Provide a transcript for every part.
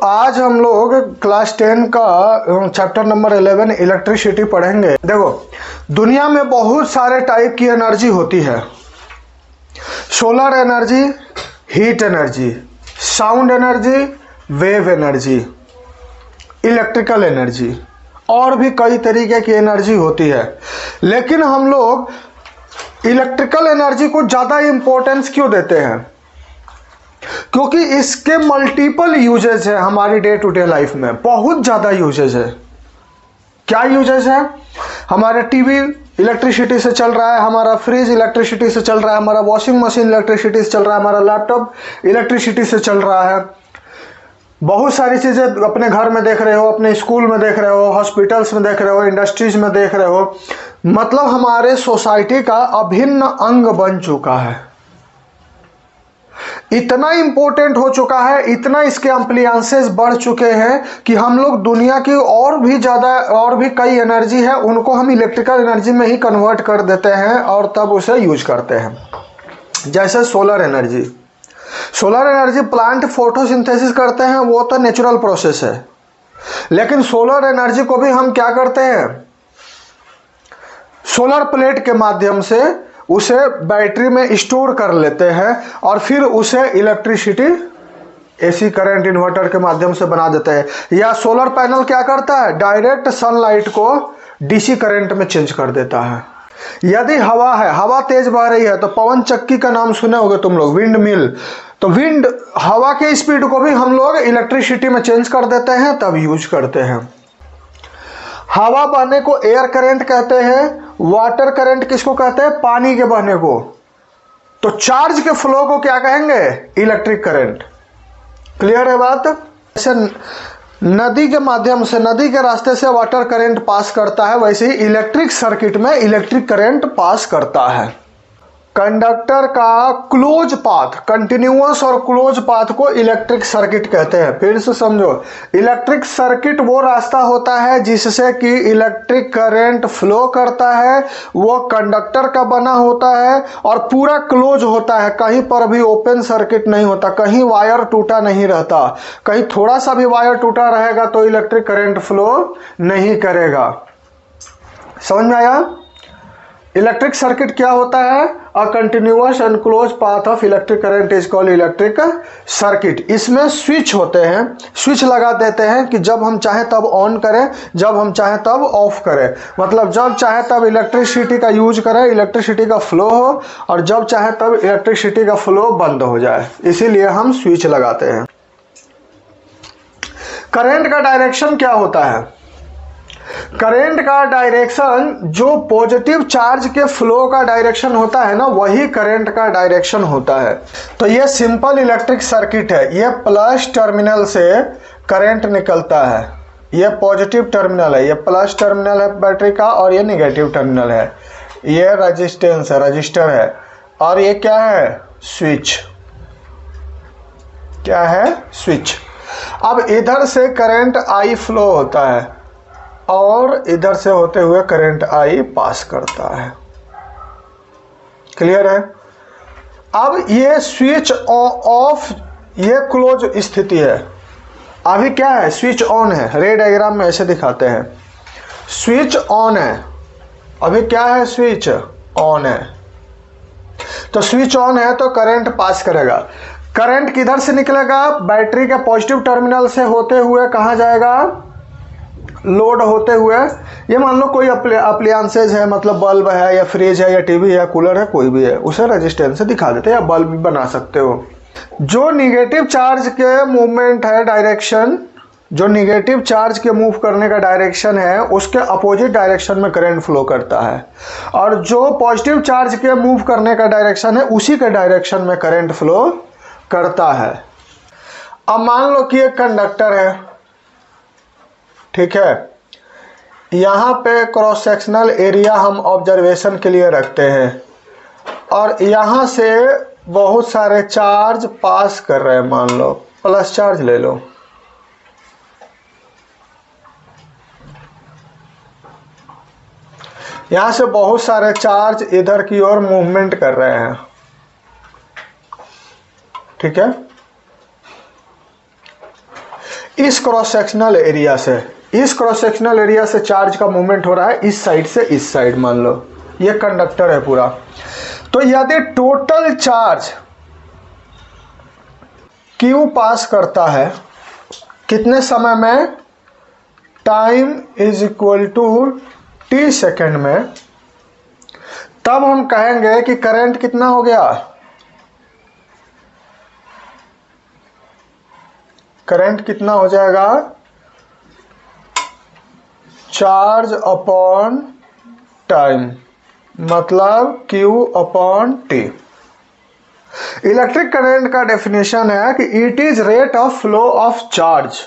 आज हम लोग क्लास 10 का चैप्टर नंबर 11 इलेक्ट्रिसिटी पढ़ेंगे। देखो, दुनिया में बहुत सारे टाइप की एनर्जी होती है। Solar energy, heat energy, sound energy, wave energy, electrical energy और भी कई तरीके की एनर्जी होती है। लेकिन हम लोग इलेक्ट्रिकल एनर्जी को ज़्यादा इम्पोर्टेंस क्यों देते हैं? क्योंकि इसके मल्टीपल यूजेज है हमारी डे टू डे लाइफ में, बहुत ज़्यादा यूजेज है। क्या यूजेज है? हमारे टीवी इलेक्ट्रिसिटी से चल रहा है, हमारा फ्रिज इलेक्ट्रिसिटी से चल रहा है, हमारा वॉशिंग मशीन इलेक्ट्रिसिटी से चल रहा है, हमारा लैपटॉप इलेक्ट्रिसिटी से चल रहा है। बहुत सारी चीज़ें अपने घर में देख रहे हो, अपने स्कूल में देख रहे हो, हॉस्पिटल्स में देख रहे हो, इंडस्ट्रीज में देख रहे हो। मतलब हमारे सोसाइटी का अभिन्न अंग बन चुका है। इतना इंपॉर्टेंट हो चुका है, इतना इसके एम्प्लियंसेस बढ़ चुके हैं कि हम लोग दुनिया की और भी कई एनर्जी है उनको हम इलेक्ट्रिकल एनर्जी में ही कन्वर्ट कर देते हैं और तब उसे यूज करते हैं। जैसे solar energy. Solar energy plant photosynthesis करते हैं, वो तो नेचुरल प्रोसेस है। लेकिन सोलर एनर्जी को भी हम क्या करते हैं? सोलर प्लेट के माध्यम से उसे बैटरी में स्टोर कर लेते हैं और फिर उसे इलेक्ट्रिसिटी एसी करंट इन्वर्टर के माध्यम से बना देते हैं। या सोलर पैनल क्या करता है? डायरेक्ट सनलाइट को डीसी करंट में चेंज कर देता है। यदि हवा है, हवा तेज बह रही है तो पवन चक्की का नाम सुने होगे तुम लोग, विंड मिल। तो विंड हवा के स्पीड को भी हम लोग इलेक्ट्रिसिटी में चेंज कर देते हैं, तब यूज करते हैं। हवा बहने को एयर करंट कहते हैं। वाटर करंट किसको कहते हैं? पानी के बहने को। तो चार्ज के फ्लो को क्या कहेंगे? Electric current. क्लियर है बात? जैसे नदी के माध्यम से, नदी के रास्ते से वाटर करंट पास करता है, वैसे ही इलेक्ट्रिक सर्किट में इलेक्ट्रिक करंट पास करता है। कंडक्टर का क्लोज पाथ, कंटिन्यूअस और क्लोज पाथ को इलेक्ट्रिक सर्किट कहते हैं। फिर से समझो, इलेक्ट्रिक सर्किट वो रास्ता होता है जिससे कि इलेक्ट्रिक करंट फ्लो करता है, वो कंडक्टर का बना होता है और पूरा क्लोज होता है, कहीं पर भी ओपन सर्किट नहीं होता, कहीं वायर टूटा नहीं रहता। कहीं थोड़ा सा भी वायर टूटा रहेगा तो इलेक्ट्रिक करंट फ्लो नहीं करेगा। समझ में आया? इलेक्ट्रिक सर्किट क्या होता है? A continuous and close path of electric current is called electric circuit. इसमें स्विच होते हैं, स्विच लगा देते हैं कि जब हम चाहें तब ऑन करें, जब हम चाहें तब ऑफ करें। मतलब जब चाहे तब इलेक्ट्रिसिटी का यूज करें, इलेक्ट्रिसिटी का फ्लो हो, और जब चाहे तब इलेक्ट्रिसिटी का फ्लो बंद हो जाए, इसीलिए हम स्विच लगाते हैं। करंट का डायरेक्शन क्या होता है? करंट का डायरेक्शन जो पॉजिटिव चार्ज के फ्लो का डायरेक्शन होता है ना, वही करंट का डायरेक्शन होता है। तो ये सिंपल इलेक्ट्रिक सर्किट है। ये प्लस टर्मिनल से करंट निकलता है, ये पॉजिटिव टर्मिनल है, ये प्लस टर्मिनल है बैटरी का, और ये नेगेटिव टर्मिनल है। ये रेजिस्टेंस है, रजिस्टर है, और ये क्या है? स्विच। क्या है? स्विच। अब इधर से करंट आई फ्लो होता है और इधर से होते हुए करंट आई पास करता है। क्लियर है? अब ये स्विच ऑफ, ये क्लोज स्थिति है। अभी क्या है? स्विच ऑन है। रे डायग्राम में ऐसे दिखाते हैं, स्विच ऑन है। अभी क्या है? स्विच ऑन है। तो स्विच ऑन है तो करंट पास करेगा। करंट किधर से निकलेगा? बैटरी के पॉजिटिव टर्मिनल से होते हुए कहाँ जाएगा? लोड होते हुए। ये मान लो कोई अप्लायंसेज है, मतलब बल्ब है या फ्रिज है या टीवी है, कूलर है, कोई भी है, उसे रेजिस्टेंस से दिखा देते हैं, या बल्ब भी बना सकते हो। जो निगेटिव चार्ज के मूवमेंट है, डायरेक्शन, जो निगेटिव चार्ज के मूव करने का डायरेक्शन है, उसके अपोजिट डायरेक्शन में करंट फ्लो करता है, और जो पॉजिटिव चार्ज के मूव करने का डायरेक्शन है, उसी के डायरेक्शन में करंट फ्लो करता है। अब मान लो कि एक कंडक्टर है, ठीक है, यहाँ पे क्रॉस सेक्शनल एरिया हम ऑब्जर्वेशन के लिए रखते हैं, और यहाँ से बहुत सारे चार्ज पास कर रहे हैं। मान लो प्लस चार्ज ले लो, यहाँ से बहुत सारे चार्ज इधर की ओर मूवमेंट कर रहे हैं, ठीक है। इस क्रॉस सेक्शनल एरिया से, इस क्रॉस सेक्शनल एरिया से चार्ज का मूवमेंट हो रहा है इस साइड से इस साइड, मान लो ये कंडक्टर है पूरा। तो यदि टोटल चार्ज Q पास करता है कितने समय में, time is equal to t second में, तब हम कहेंगे कि करंट कितना हो गया, करंट कितना हो जाएगा, चार्ज अपॉन टाइम, मतलब Q upon T। Electric current का डेफिनेशन है कि it is rate of flow of charge,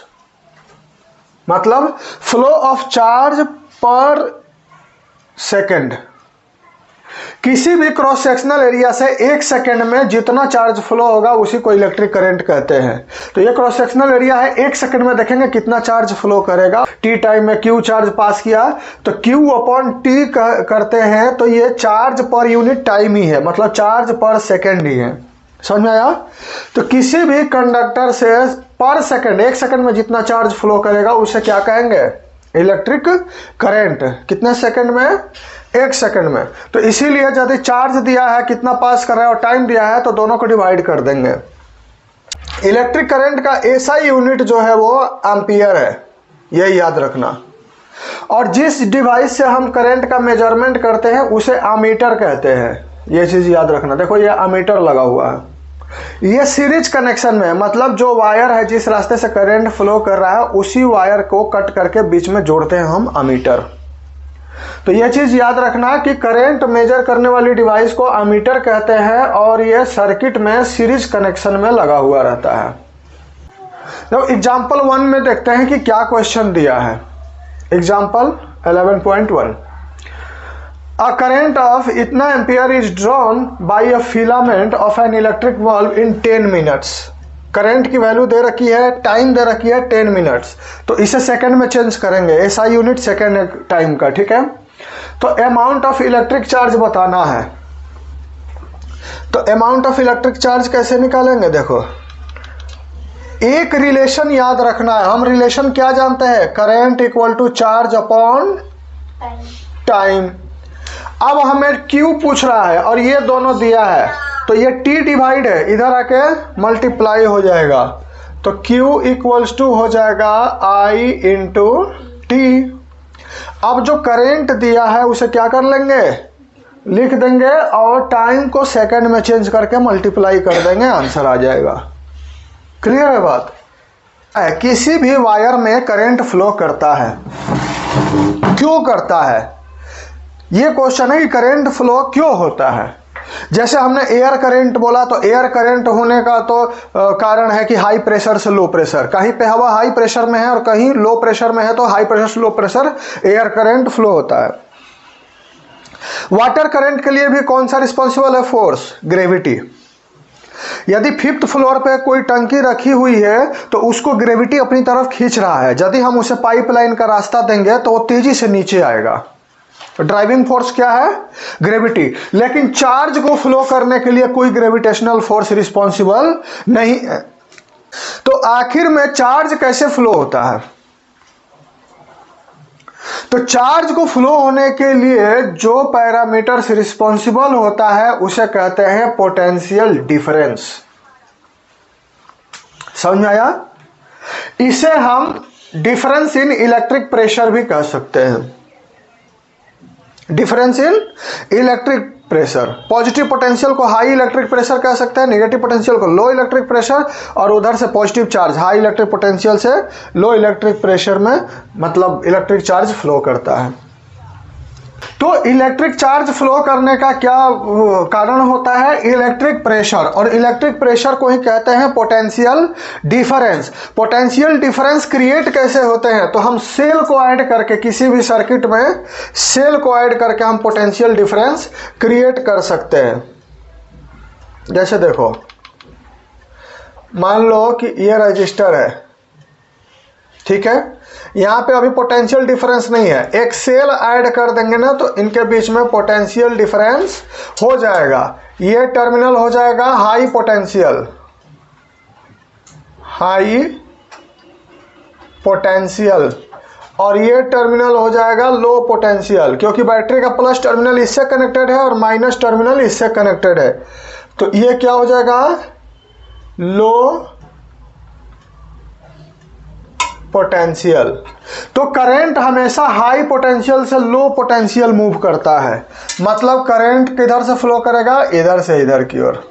मतलब फ्लो ऑफ चार्ज पर सेकंड। किसी भी क्रॉस सेक्शनल एरिया से एक सेकंड में जितना चार्ज फ्लो होगा उसी को इलेक्ट्रिक करंट कहते हैं। तो ये क्रॉस सेक्शनल एरिया है, एक सेकंड में देखेंगे कितना चार्ज फ्लो करेगा। टी टाइम में Q चार्ज पास किया तो Q अपॉन T करते हैं, तो ये चार्ज पर यूनिट टाइम ही है, मतलब चार्ज पर सेकंड ही है। समझ में आया? तो किसी भी कंडक्टर से पर सेकंड, एक सेकंड में जितना चार्ज फ्लो करेगा उसे क्या कहेंगे, इलेक्ट्रिक करंट। कितने सेकंड में, एक सेकंड में। तो इसीलिए यदि चार्ज दिया है कितना पास कर रहा है और टाइम दिया है तो दोनों को डिवाइड कर देंगे। इलेक्ट्रिक करंट का एसआई यूनिट जो है वो एम्पियर है, यही याद रखना। और जिस डिवाइस से हम करंट का मेजरमेंट करते हैं उसे एमीटर कहते हैं, ये चीज याद रखना। देखो ये एमीटर लगा हुआ है, ये सीरीज कनेक्शन में, मतलब जो वायर है जिस रास्ते से करंट फ्लो कर रहा है उसी वायर को कट करके बीच में जोड़ते हैं हम एमीटर। तो यह चीज याद रखना कि करंट मेजर करने वाली डिवाइस को एमीटर कहते हैं और यह सर्किट में सीरीज कनेक्शन में लगा हुआ रहता है। तो एग्जांपल 1 में देखते हैं कि क्या क्वेश्चन दिया है। एग्जांपल 11.1, A current of इतना ampere is drawn by a filament of an electric bulb in 10 minutes. Current की वैल्यू दे रखी है, टाइम दे रखी है 10 मिनट्स, तो इसे सेकंड में चेंज करेंगे, एसआई यूनिट सेकंड टाइम का, ठीक है। तो अमाउंट ऑफ इलेक्ट्रिक चार्ज बताना है। तो अमाउंट ऑफ इलेक्ट्रिक चार्ज कैसे निकालेंगे, देखो एक रिलेशन याद रखना है। हम रिलेशन क्या जानते हैं, current equal to charge upon time. अब हमें Q पूछ रहा है और ये दोनों दिया है, तो ये T डिवाइड है, इधर आके मल्टीप्लाई हो जाएगा, तो Q इक्वल्स टू हो जाएगा I इंटू T। अब जो करंट दिया है उसे क्या कर लेंगे, लिख देंगे और टाइम को सेकंड में चेंज करके मल्टीप्लाई कर देंगे, आंसर आ जाएगा। क्लियर है बात? किसी भी वायर में करंट फ्लो करता है, क्यों करता है, ये क्वेश्चन है कि करंट फ्लो क्यों होता है। जैसे हमने एयर करंट बोला, तो एयर करंट होने का तो कारण है कि हाई प्रेशर से लो प्रेशर, कहीं पे हवा हाई प्रेशर में है और कहीं लो प्रेशर में है, तो हाई प्रेशर से low pressure air current flow होता है। वाटर करंट के लिए भी कौन सा रिस्पॉन्सिबल है, फोर्स, ग्रेविटी। यदि 5th फ्लोर पे कोई टंकी रखी हुई है तो उसको ग्रेविटी अपनी तरफ खींच रहा है, यदि हम उसे पाइपलाइन का रास्ता देंगे तो वो तेजी से नीचे आएगा। ड्राइविंग फोर्स क्या है, ग्रेविटी। लेकिन चार्ज को फ्लो करने के लिए कोई ग्रेविटेशनल फोर्स रिस्पॉन्सिबल नहीं है। तो आखिर में चार्ज कैसे फ्लो होता है, तो चार्ज को फ्लो होने के लिए जो पैरामीटर्स रिस्पॉन्सिबल होता है उसे कहते हैं पोटेंशियल डिफरेंस। समझ में आया? इसे हम डिफरेंस इन इलेक्ट्रिक प्रेशर भी कह सकते हैं। Difference in electric pressure, positive potential को हाई इलेक्ट्रिक प्रेशर कह सकते हैं, नेगेटिव पोटेंशियल को लो इलेक्ट्रिक प्रेशर, और उधर से positive charge high electric potential से लो इलेक्ट्रिक प्रेशर में मतलब इलेक्ट्रिक चार्ज फ्लो करता है। तो इलेक्ट्रिक चार्ज फ्लो करने का क्या कारण होता है, इलेक्ट्रिक प्रेशर, और इलेक्ट्रिक प्रेशर को ही कहते हैं potential difference. Potential difference create कैसे होते हैं, तो हम सेल को ऐड करके, किसी भी सर्किट में सेल को ऐड करके हम पोटेंशियल डिफरेंस क्रिएट कर सकते हैं। जैसे देखो, मान लो कि ये रजिस्टर है, ठीक है, यहाँ पे अभी पोटेंशियल डिफरेंस नहीं है, एक सेल ऐड कर देंगे ना तो इनके बीच में पोटेंशियल डिफरेंस हो जाएगा। ये टर्मिनल हो जाएगा हाई पोटेंशियल, हाई पोटेंशियल, और ये टर्मिनल हो जाएगा लो पोटेंशियल, क्योंकि बैटरी का प्लस टर्मिनल इससे कनेक्टेड है और माइनस टर्मिनल इससे कनेक्टेड है। तो ये क्या हो जाएगा, लो पोटेंशियल। तो करंट हमेशा हाई पोटेंशियल से लो पोटेंशियल मूव करता है, मतलब करंट किधर से फ्लो करेगा, इधर से इधर की ओर।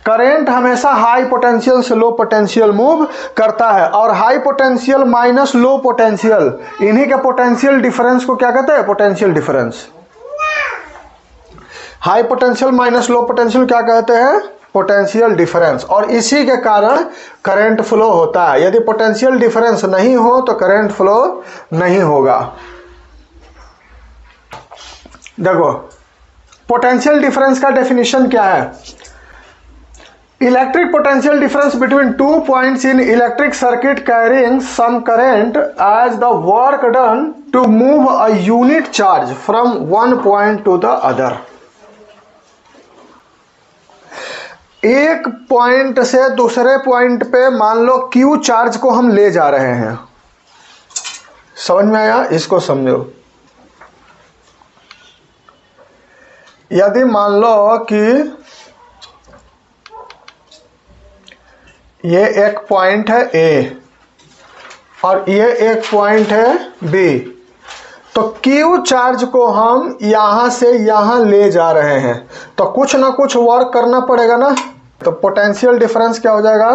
करंट हमेशा हाई पोटेंशियल से लो पोटेंशियल मूव करता है, और high potential minus low potential, इन्हीं के पोटेंशियल डिफरेंस को क्या कहते हैं, potential difference. High potential minus low potential क्या कहते हैं, पोटेंशियल डिफरेंस। और इसी के कारण करंट फ्लो होता है। यदि पोटेंशियल डिफरेंस नहीं हो तो करंट फ्लो नहीं होगा। देखो पोटेंशियल डिफरेंस का डेफिनेशन क्या है, electric potential difference between 2 points in electric circuit carrying some current as the work done to move a unit charge from one point to the other. एक point से दूसरे point पे मान लो Q charge को हम ले जा रहे हैं, समझ में आया, इसको समझो। यदि मान लो कि ये एक पॉइंट है ए और ये एक पॉइंट है बी, तो क्यू चार्ज को हम यहां से यहां ले जा रहे हैं, तो कुछ ना कुछ वर्क करना पड़ेगा ना। तो पोटेंशियल डिफरेंस क्या हो जाएगा,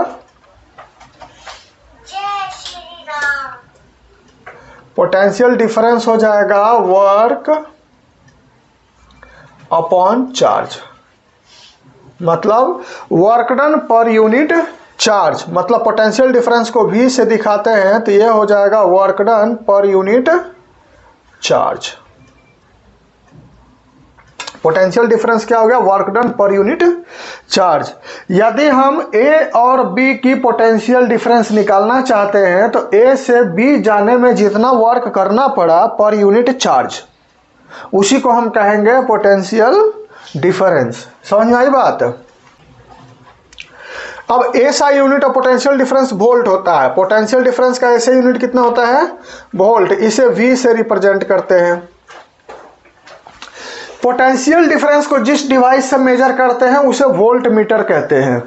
पोटेंशियल डिफरेंस हो जाएगा वर्क अपॉन चार्ज, मतलब work done per unit charge. मतलब पोटेंशियल डिफरेंस को V से दिखाते हैं तो ये हो जाएगा work done per unit charge. Potential difference क्या हो गया, work done per unit charge. यदि हम A और B की पोटेंशियल डिफरेंस निकालना चाहते हैं तो A से B जाने में जितना वर्क करना पड़ा पर यूनिट चार्ज, उसी को हम कहेंगे पोटेंशियल डिफरेंस। समझ में आई बात। अब SI unit of potential difference volt होता है। पोटेंशियल डिफरेंस का SI यूनिट कितना होता है, वोल्ट। इसे V से रिप्रेजेंट करते हैं। पोटेंशियल डिफरेंस को जिस डिवाइस से मेजर करते हैं उसे वोल्ट मीटर कहते हैं।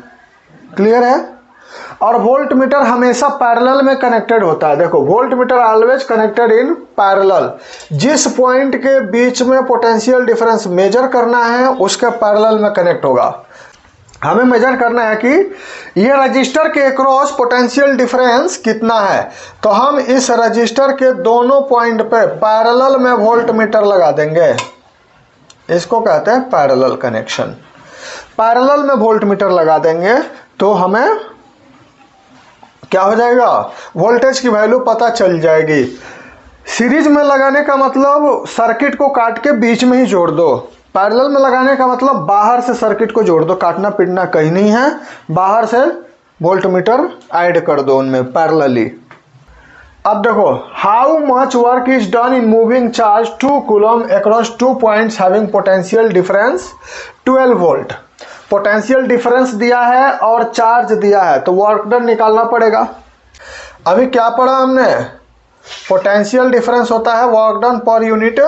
क्लियर है। और वोल्ट मीटर हमेशा पैरेलल में कनेक्टेड होता है। देखो volt meter always connected in parallel. जिस पॉइंट के बीच में पोटेंशियल डिफरेंस मेजर करना है उसके पैरेलल में कनेक्ट होगा। हमें मेजर करना है कि ये रजिस्टर के अक्रॉस पोटेंशियल डिफरेंस कितना है, तो हम इस रजिस्टर के दोनों पॉइंट पे पैरेलल में वोल्ट मीटर लगा देंगे। इसको कहते हैं पैरेलल कनेक्शन। पैरेलल में वोल्ट मीटर लगा देंगे तो हमें क्या हो जाएगा, वोल्टेज की वैल्यू पता चल जाएगी। सीरीज में लगाने का मतलब सर्किट को काट के बीच में ही जोड़ दो। पैरेलल में लगाने का मतलब बाहर से सर्किट को जोड़ दो, काटना पीटना कहीं नहीं है, बाहर से वोल्ट मीटर ऐड कर दो उनमें पैरेलली। अब देखो how much work is done in moving charge 2 coulomb across 2 points having potential difference 12 volt. Potential difference दिया है और चार्ज दिया है तो वर्क डन निकालना पड़ेगा। अभी क्या पढ़ा हमने, पोटेंशियल डिफरेंस होता है work done per unit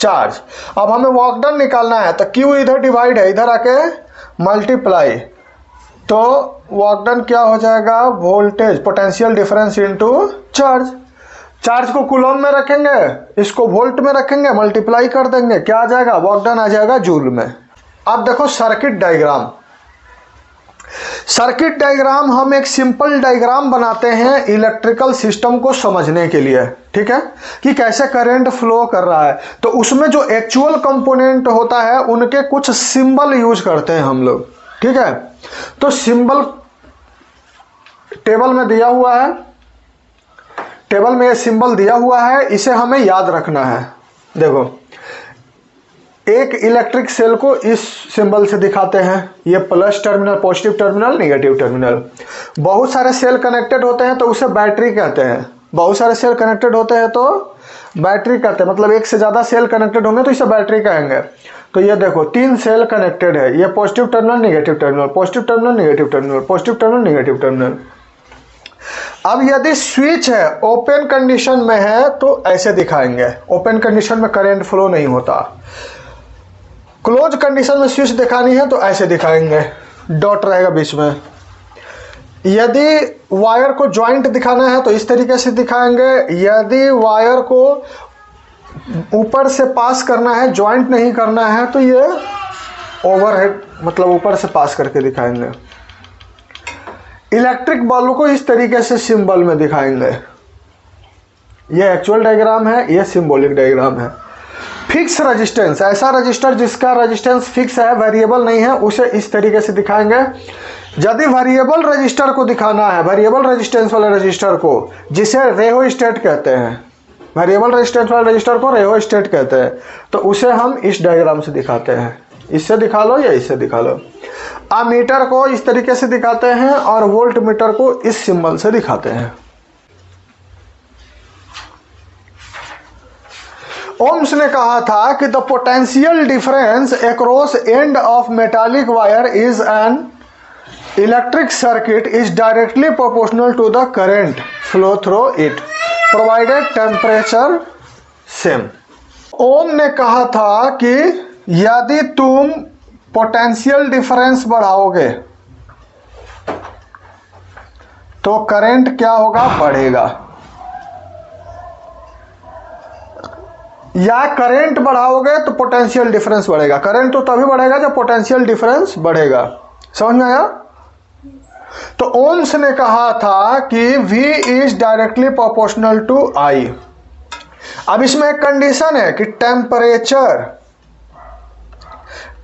charge. अब हमें वर्क डन निकालना है तो क्यू इधर डिवाइड है, इधर आके मल्टीप्लाई, तो वर्क डन क्या हो जाएगा, voltage potential difference into charge. Charge को कूलम में रखेंगे, इसको वोल्ट में रखेंगे, मल्टीप्लाई कर देंगे, क्या आ जाएगा, वर्क डन आ जाएगा जूल में। अब देखो सर्किट डायग्राम। सर्किट डायग्राम हम एक सिंपल डायग्राम बनाते हैं इलेक्ट्रिकल सिस्टम को समझने के लिए, ठीक है, कि कैसे करंट फ्लो कर रहा है। तो उसमें जो एक्चुअल कंपोनेंट होता है उनके कुछ सिंबल यूज करते हैं हम लोग, ठीक है। तो सिंबल टेबल में दिया हुआ है, टेबल में ये सिंबल दिया हुआ है, इसे हमें याद रखना है। देखो एक इलेक्ट्रिक सेल को इस सिंबल से दिखाते हैं, ये plus terminal, positive terminal, negative terminal. बहुत सारे सेल कनेक्टेड होते हैं तो उसे बैटरी कहते हैं। बहुत सारे सेल कनेक्टेड होते हैं तो बैटरी कहते हैं, मतलब एक से ज़्यादा सेल कनेक्टेड होंगे तो इसे बैटरी कहेंगे। तो ये देखो 3 सेल कनेक्टेड है, ये positive terminal, negative terminal, positive terminal, negative terminal, positive terminal, negative terminal. अब यदि स्विच है ओपन कंडीशन में है तो ऐसे दिखाएंगे, ओपन कंडीशन में करंट फ्लो नहीं होता। क्लोज कंडीशन में स्विच दिखानी है तो ऐसे दिखाएंगे, डॉट रहेगा बीच में। यदि वायर को जॉइंट दिखाना है तो इस तरीके से दिखाएंगे। यदि वायर को ऊपर से पास करना है, जॉइंट नहीं करना है, तो ये ओवरहेड मतलब ऊपर से पास करके दिखाएंगे। इलेक्ट्रिक बल्ब को इस तरीके से सिंबल में दिखाएंगे। ये एक्चुअल डायग्राम है, ये सिंबॉलिक डायग्राम है। फिक्स रेजिस्टेंस, ऐसा रजिस्टर जिसका रेजिस्टेंस फिक्स है, वेरिएबल नहीं है, उसे इस तरीके से दिखाएंगे। यदि वेरिएबल रजिस्टर को दिखाना है, वेरिएबल रेजिस्टेंस वाले रजिस्टर को, जिसे रेहोस्टेट कहते हैं, वेरिएबल रेजिस्टेंस वाले रजिस्टर को रेहोस्टेट कहते हैं, तो उसे हम इस डायग्राम से दिखाते हैं। इससे दिखा लो या इससे दिखा लो। अमीटर को इस तरीके से दिखाते हैं और वोल्ट मीटर को इस सिंबल से दिखाते हैं। ओम्स ने कहा था कि the potential difference across end of metallic wire is an electric circuit is directly proportional to the current flow through it provided temperature same. Ohm ने कहा था कि यदि तुम पोटेंशियल डिफरेंस बढ़ाओगे तो करंट क्या होगा, बढ़ेगा। या करंट बढ़ाओगे तो पोटेंशियल डिफरेंस बढ़ेगा। करंट तो तभी बढ़ेगा जब पोटेंशियल डिफरेंस बढ़ेगा। समझ में आया? तो ओम्स ने कहा था कि V is directly proportional to I। अब इसमें एक कंडीशन है कि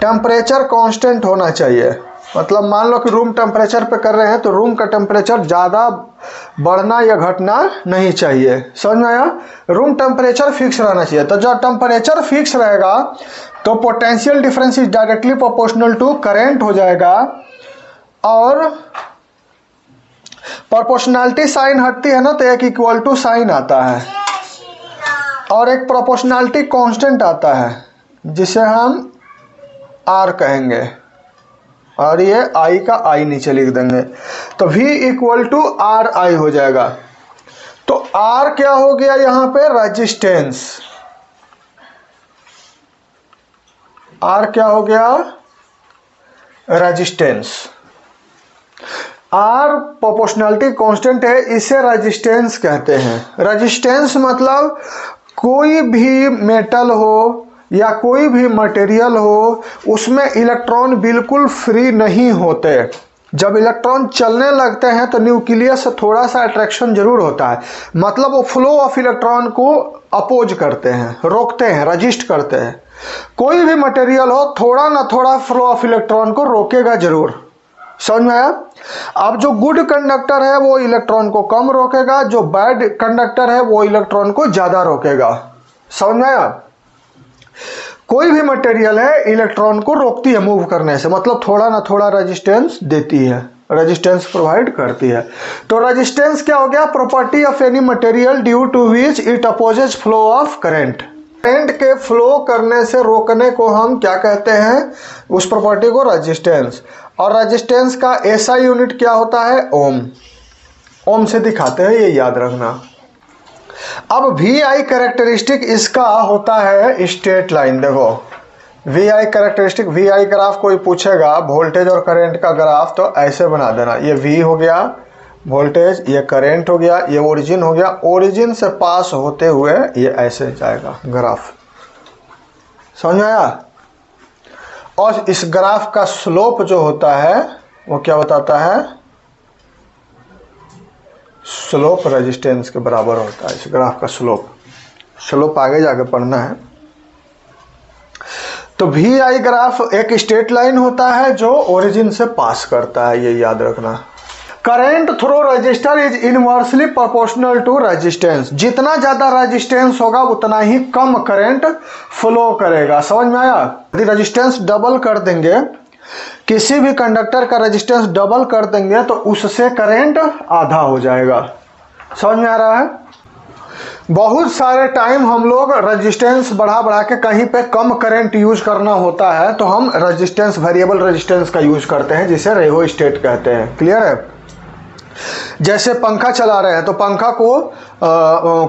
टेम्परेचर कांस्टेंट होना चाहिए। मतलब मान लो कि रूम टेम्परेचर पे कर रहे हैं तो रूम का टेम्परेचर ज़्यादा बढ़ना या घटना नहीं चाहिए। समझ में आया? रूम टेम्परेचर फिक्स रहना चाहिए। तो जब टेम्परेचर फिक्स रहेगा तो potential difference is directly proportional to current हो जाएगा। और प्रोपोर्शनैलिटी साइन हटती है ना, तो एक इक्वल टू साइन आता है और एक प्रोपोर्शनैलिटी कांस्टेंट आता है जिसे हम R कहेंगे, और ये I का I नीचे लिख देंगे। तो V equal to R I हो जाएगा। तो R क्या हो गया यहाँ पे, रेजिस्टेंस। R क्या हो गया, रेजिस्टेंस। R प्रोपोर्शनैलिटी कांस्टेंट है, इसे रेजिस्टेंस कहते हैं। रेजिस्टेंस मतलब कोई भी मेटल हो या कोई भी मटेरियल हो, उसमें इलेक्ट्रॉन बिल्कुल फ्री नहीं होते। जब इलेक्ट्रॉन चलने लगते हैं तो न्यूक्लियस से थोड़ा सा अट्रैक्शन जरूर होता है, मतलब वो फ्लो ऑफ इलेक्ट्रॉन को अपोज करते हैं, रोकते हैं, रजिस्ट करते हैं। कोई भी मटेरियल हो, थोड़ा ना थोड़ा फ्लो ऑफ इलेक्ट्रॉन को रोकेगा जरूर। समझ में आया? अब जो गुड कंडक्टर है वो इलेक्ट्रॉन को कम रोकेगा, जो बैड कंडक्टर है वो इलेक्ट्रॉन को ज्यादा रोकेगा। समझ में आया? कोई भी मटेरियल है इलेक्ट्रॉन को रोकती है मूव करने से, मतलब थोड़ा ना थोड़ा रेजिस्टेंस देती है, रेजिस्टेंस प्रोवाइड करती है। तो रेजिस्टेंस क्या हो गया, property of any material due to which it opposes flow of current. Current के फ्लो करने से रोकने को हम क्या कहते हैं, उस प्रॉपर्टी को रेजिस्टेंस। और रेजिस्टेंस का ऐसा यूनिट क्या होता है, ओम। ओम से दिखाते हैं, ये याद रखना। अब वी आई कैरेक्टरिस्टिक इसका होता है स्ट्रेट लाइन। देखो V I characteristic, V I graph कोई पूछेगा वोल्टेज और करंट का ग्राफ, तो ऐसे बना देना। ये वी हो गया वोल्टेज, ये करंट हो गया, ये ओरिजिन हो गया, ओरिजिन से पास होते हुए ये ऐसे जाएगा ग्राफ। समझ में आया? और इस ग्राफ का स्लोप जो होता है वो क्या बताता है, स्लोप रेजिस्टेंस के बराबर होता है। इस ग्राफ का स्लोप आगे जाके पढ़ना है। तो वी आई ग्राफ एक स्ट्रेट लाइन होता है जो ओरिजिन से पास करता है, ये याद रखना। Current through resistor is inversely proportional to resistance. जितना ज्यादा रेजिस्टेंस होगा उतना ही कम करंट फ्लो करेगा। समझ में आया? यदि रेजिस्टेंस डबल कर देंगे, किसी भी कंडक्टर का रेजिस्टेंस डबल कर देंगे तो उससे करंट आधा हो जाएगा। समझ में आ रहा है? बहुत सारे टाइम हम लोग रेजिस्टेंस बढ़ा बढ़ा के कहीं पे कम करंट यूज करना होता है तो हम रेजिस्टेंस, वेरिएबल रेजिस्टेंस का यूज करते हैं, जिसे रेहोस्टेट कहते हैं। क्लियर है? जैसे पंखा चला रहे हैं तो पंखा को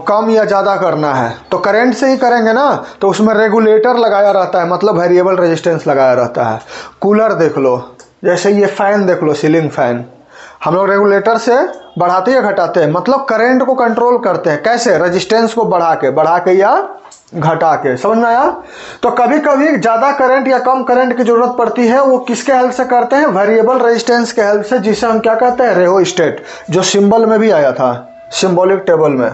कम या ज़्यादा करना है तो करंट से ही करेंगे ना, तो उसमें रेगुलेटर लगाया रहता है, मतलब वेरिएबल रेजिस्टेंस लगाया रहता है। कूलर देख लो, जैसे ये फ़ैन देख लो, सीलिंग फैन, हम लोग रेगुलेटर से बढ़ाते या घटाते हैं, मतलब करंट को कंट्रोल करते हैं। कैसे? रेजिस्टेंस को बढ़ा के या घटा के। समझ में आया? तो कभी कभी ज़्यादा करंट या कम करंट की ज़रूरत पड़ती है, वो किसके हेल्प से करते हैं? वेरिएबल रेजिस्टेंस के हेल्प से, जिसे हम क्या कहते हैं? रेहोस्टेट, जो सिंबल में भी आया था, सिंबॉलिक टेबल में।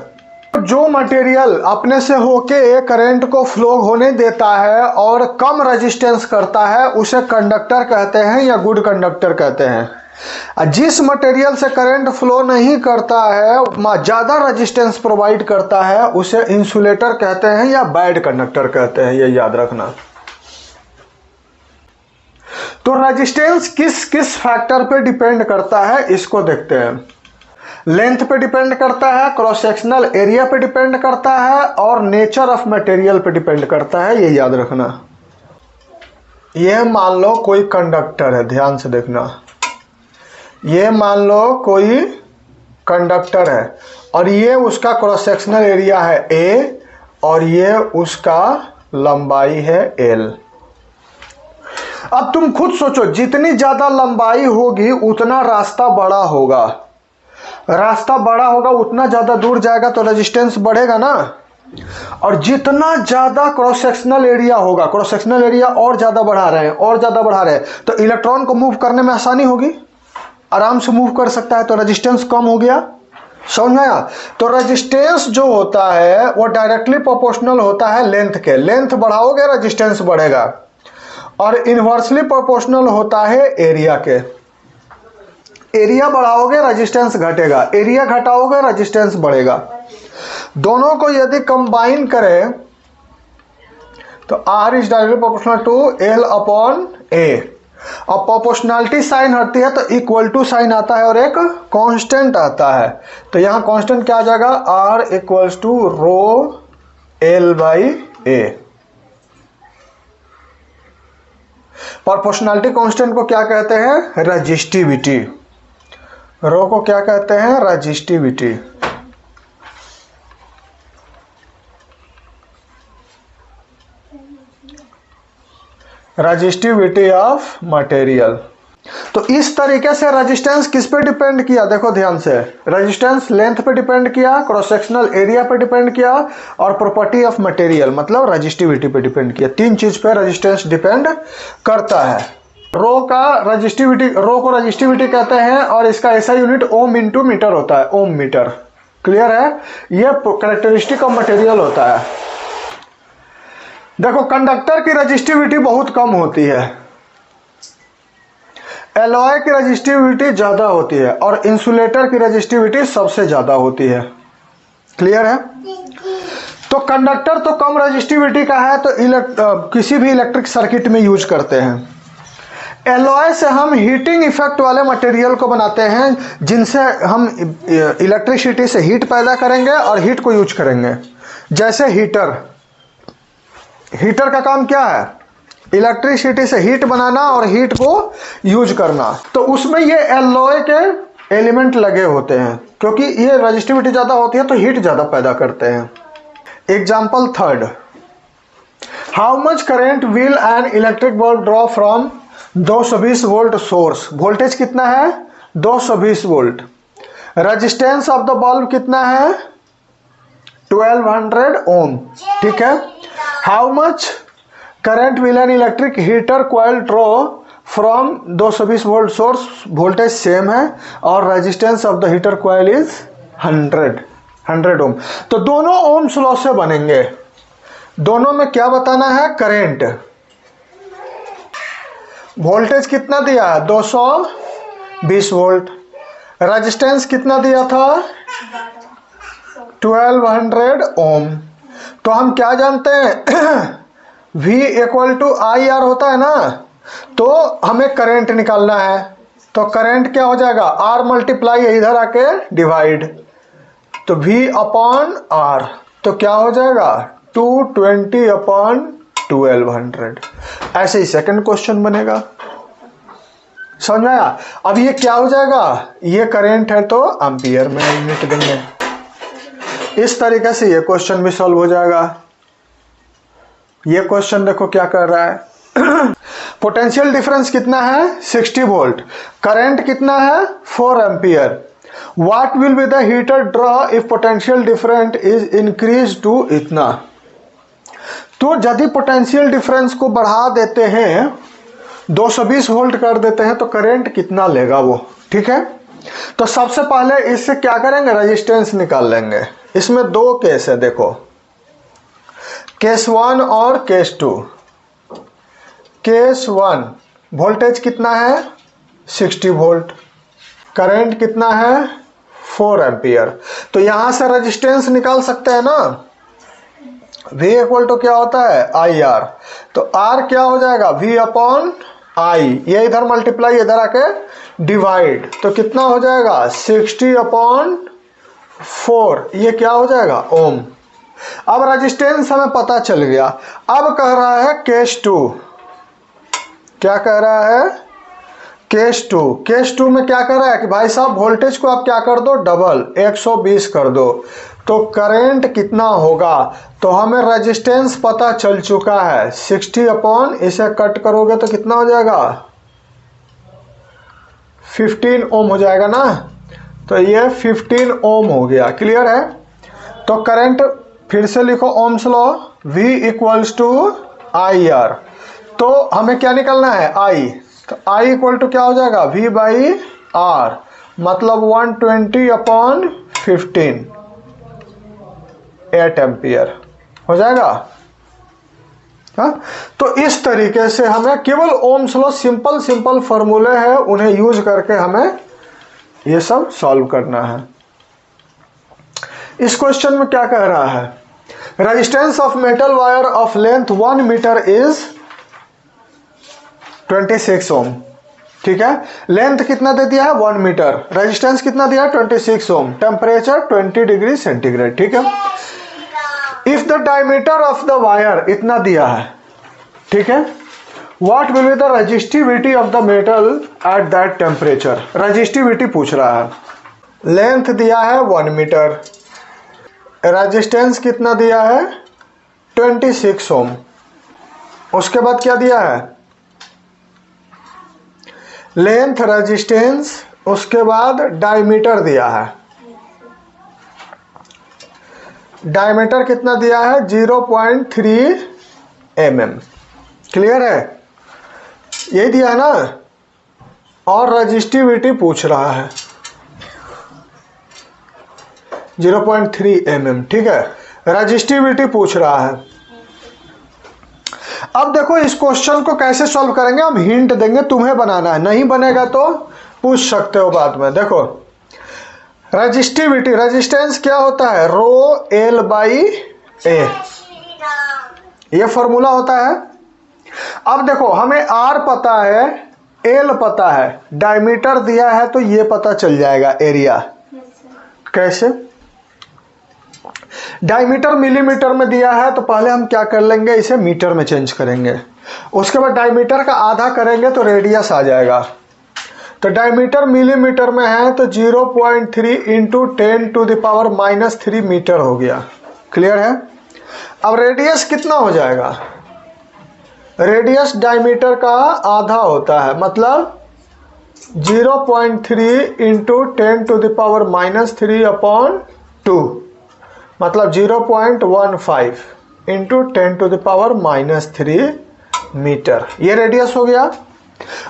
जो मटेरियल अपने से होके करंट को फ्लो होने देता है और कम रेजिस्टेंस करता है, उसे कंडक्टर कहते हैं या गुड कंडक्टर कहते हैं। जिस मटेरियल से करंट फ्लो नहीं करता है, ज़्यादा रेजिस्टेंस प्रोवाइड करता है, उसे इंसुलेटर कहते हैं या बैड कंडक्टर कहते हैं, ये याद रखना। तो रेजिस्टेंस किस किस फैक्टर पे डिपेंड करता है, इसको देखते हैं। लेंथ पे डिपेंड करता है, क्रॉस सेक्शनल एरिया पे डिपेंड करता है और नेचर ऑफ मटेरियल पे डिपेंड करता है, ये याद रखना। ये मान लो कोई कंडक्टर है, ध्यान से देखना। ये मान लो कोई कंडक्टर है और ये उसका क्रॉस सेक्शनल एरिया है A और ये उसका लंबाई है L। अब तुम खुद सोचो, जितनी ज्यादा लंबाई होगी उतना रास्ता बड़ा होगा, रास्ता बड़ा होगा उतना ज्यादा दूर जाएगा तो रेजिस्टेंस बढ़ेगा ना। और जितना ज्यादा क्रॉस सेक्शनल एरिया होगा, क्रॉस सेक्शनल एरिया और ज्यादा बढ़ा रहे हैं और ज्यादा बढ़ा रहे हैं, तो इलेक्ट्रॉन को मूव करने में आसानी होगी, आराम से मूव कर सकता है, तो रेजिस्टेंस कम हो गया। समझ में आया? तो रेजिस्टेंस जो होता है वो डायरेक्टली प्रोपोर्शनल होता है लेंथ के। लेंथ बढ़ाओगे रेजिस्टेंस बढ़ेगा, और इनवर्सली प्रोपोर्शनल होता है एरिया के। एरिया बढ़ाओगे रेजिस्टेंस घटेगा, एरिया घटाओगे रेजिस्टेंस बढ़ेगा। दोनों को यदि कंबाइन करें तो R is directly proportional to L upon A। अब प्रोपोर्शनलिटी साइन हटती है तो इक्वल टू साइन आता है और एक कांस्टेंट आता है। तो यहां कांस्टेंट क्या आ जाएगा? R equals to rho L by A। Proportionality constant को क्या कहते हैं? रेजिस्टिविटी। रो को क्या कहते हैं? रेजिस्टिविटी। Resistivity of material. तो इस तरीके से रेजिस्टेंस किस पे डिपेंड किया? देखो ध्यान से, रेजिस्टेंस लेंथ पे डिपेंड किया, क्रॉस सेक्शनल एरिया पे डिपेंड किया और प्रॉपर्टी ऑफ मटेरियल मतलब रेजिस्टिविटी पे डिपेंड किया। तीन चीज पे रेजिस्टेंस डिपेंड करता है। रो का रेजिस्टिविटी, रो को रेजिस्टिविटी कहते हैं और इसका ऐसा यूनिट ओम इंटू मीटर होता है, ओम मीटर। क्लियर है? ये कैरेक्टरिस्टिक ऑफ मटेरियल होता है। देखो कंडक्टर की रेजिस्टिविटी बहुत कम होती है, एलॉय की रेजिस्टिविटी ज्यादा होती है और इंसुलेटर की रेजिस्टिविटी सबसे ज्यादा होती है। क्लियर है? तो कंडक्टर तो कम रेजिस्टिविटी का है तो किसी भी इलेक्ट्रिक सर्किट में यूज करते हैं। एलॉय से हम हीटिंग इफेक्ट वाले मटेरियल को बनाते हैं, जिनसे हम इलेक्ट्रिसिटी से हीट पैदा करेंगे और हीट को यूज करेंगे। जैसे हीटर, हीटर का काम क्या है? इलेक्ट्रिसिटी से हीट बनाना और हीट को यूज करना। तो उसमें ये एलॉय के एलिमेंट लगे होते हैं, क्योंकि ये रेजिस्टिविटी ज्यादा होती है तो हीट ज्यादा पैदा करते हैं। Example third, how much current will an electric bulb draw from 220 volt source? Voltage कितना है? 220 volt. Resistance of the bulb कितना है? 1200 ओम। ठीक है। How much current will an electric heater coil draw from 220 volt source? Voltage same है और resistance of the heater coil is 100 ओम। तो दोनों ओम्स लॉ से बनेंगे। दोनों में क्या बताना है? करंट। वोल्टेज कितना दिया है? 220 वोल्ट। रेजिस्टेंस कितना दिया था? 1200 ओम। तो हम क्या जानते हैं? V equal to I R होता है ना, तो हमें करंट निकालना है। तो करंट क्या हो जाएगा? R मल्टीप्लाई इधर आके डिवाइड, तो V अपॉन R, तो क्या हो जाएगा? 220 अपॉन 1200। ऐसे ही सेकंड क्वेश्चन बनेगा। समझ में आया? अब ये क्या हो जाएगा, ये करंट है तो एम्पियर में यूनिट देंगे। इस तरीके से ये क्वेश्चन भी सॉल्व हो जाएगा। ये क्वेश्चन देखो क्या कर रहा है पोटेंशियल डिफरेंस कितना है 60 वोल्ट, करंट कितना है 4 ampere. What will be the heater draw if potential difference is increase to इतना। तो यदि पोटेंशियल डिफरेंस को बढ़ा देते हैं 220 वोल्ट कर देते हैं तो करंट कितना लेगा वो, ठीक है। तो सबसे पहले इससे क्या करेंगे, रेजिस्टेंस निकाल लेंगे। इसमें दो केस है देखो, केस 1 और केस 2। केस 1 वोल्टेज कितना है 60 वोल्ट, करंट कितना है 4 एम्पियर। तो यहां से रेजिस्टेंस निकाल सकते हैं ना, V इक्वल टू क्या होता है IR। तो R क्या हो जाएगा V अपॉन I, ये इधर मल्टीप्लाई इधर आके डिवाइड, तो कितना हो जाएगा 60 अपॉन 4, ये क्या हो जाएगा ओम। अब रेजिस्टेंस हमें पता चल गया। अब कह रहा है केस 2, क्या कह रहा है केस 2। केस 2 में क्या कह रहा है कि भाई साहब वोल्टेज को आप क्या कर दो डबल 120 कर दो, तो करंट कितना होगा। तो हमें रेजिस्टेंस पता चल चुका है 60 अपॉन, इसे कट करोगे तो कितना हो जाएगा 15 ओम हो जाएगा ना। तो ये 15 ओम हो गया, क्लियर है। तो करंट फिर से लिखो Ohm's law, V equals to IR। तो हमें क्या निकलना है I, तो I इक्वल टू क्या हो जाएगा V बाई R, मतलब 120 अपॉन 15, 8 एम्पियर हो जाएगा। हाँ, तो इस तरीके से हमें केवल ओम्स लॉ सिंपल फॉर्मूले हैं, उन्हें यूज करके हमें ये सब सॉल्व करना है। इस क्वेश्चन में क्या कह रहा है, resistance of metal wire of length 1 metre is 26 ohm, ठीक है। लेंथ कितना दे दिया है 1 मीटर, रेजिस्टेंस कितना दिया है 26 ओम, टेम्परेचर 20 डिग्री सेंटीग्रेड, ठीक है। If the diameter of the wire इतना दिया है, ठीक है, what will be the resistivity of the metal at that temperature. Resistivity पूछ रहा है, लेंथ दिया है 1 मीटर, रेजिस्टेंस कितना दिया है 26 ओम, उसके बाद क्या दिया है लेंथ रेजिस्टेंस, उसके बाद डायमीटर दिया है, डायमीटर कितना दिया है 0.3 mm, क्लियर है, ये दिया है ना। और रेजिस्टिविटी पूछ रहा है 0.3 mm, ठीक है, रेजिस्टिविटी पूछ रहा है। अब देखो इस क्वेश्चन को कैसे सॉल्व करेंगे, हम हिंट देंगे, तुम्हें बनाना है, नहीं बनेगा तो पूछ सकते हो बाद में। देखो रेजिस्टिविटी, रेजिस्टेंस क्या होता है रो एल बाई ए, ये फॉर्मूला होता है। अब देखो हमें आर पता है, एल पता है, डायमीटर दिया है तो ये पता चल जाएगा एरिया। कैसे, डायमीटर मिलीमीटर में दिया है तो पहले हम क्या कर लेंगे, इसे मीटर में चेंज करेंगे, उसके बाद डायमीटर का आधा करेंगे तो रेडियस आ जाएगा। तो डायमीटर मिलीमीटर में है तो 0.3 इंटू 10⁻³ मीटर हो गया, क्लियर है। अब रेडियस कितना हो जाएगा, रेडियस डायमीटर का आधा होता है, मतलब 0.3 इंटू 10⁻³ मतलब 0.15 इंटू 10⁻³ मीटर, ये रेडियस हो गया।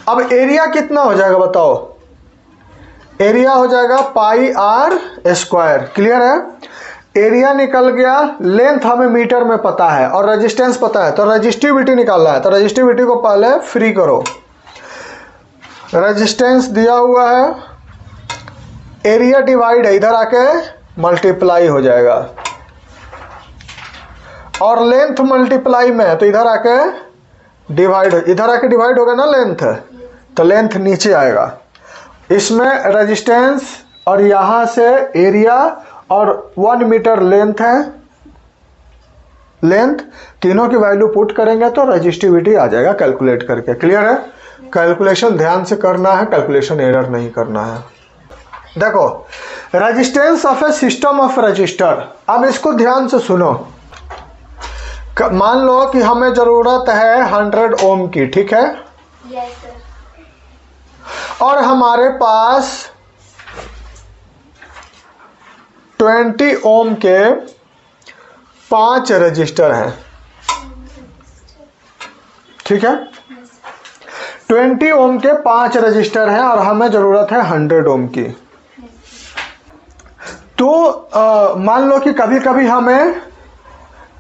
अब एरिया कितना हो जाएगा बताओ, एरिया हो जाएगा πr², क्लियर है। एरिया निकल गया, लेंथ हमें मीटर में पता है और रेजिस्टेंस पता है, तो रेजिस्टिविटी निकालना है। तो रेजिस्टिविटी को पहले फ्री करो, रेजिस्टेंस दिया हुआ है, एरिया डिवाइड है, इधर आके मल्टीप्लाई हो जाएगा, और लेंथ मल्टीप्लाई में है तो इधर आके डिवाइड, इधर आके डिवाइड होगा ना लेंथ, तो लेंथ नीचे आएगा। इसमें रेजिस्टेंस और यहां से एरिया और 1 मीटर लेंथ है, लेंथ तीनों की वैल्यू पुट करेंगे तो रेजिस्टिविटी आ जाएगा कैलकुलेट करके, क्लियर है। कैलकुलेशन ध्यान से करना है, कैलकुलेशन एरर नहीं करना है। देखो resistance of A system of register, अब इसको ध्यान से सुनो। मान लो कि हमें जरूरत है 100 ओम की, ठीक है? Yes sir. और हमारे पास 20 ओम के 5 रजिस्टर हैं, ठीक है? 20 ओम के 5 रजिस्टर हैं और हमें जरूरत है 100 ओम की। तो मान लो कि कभी कभी हमें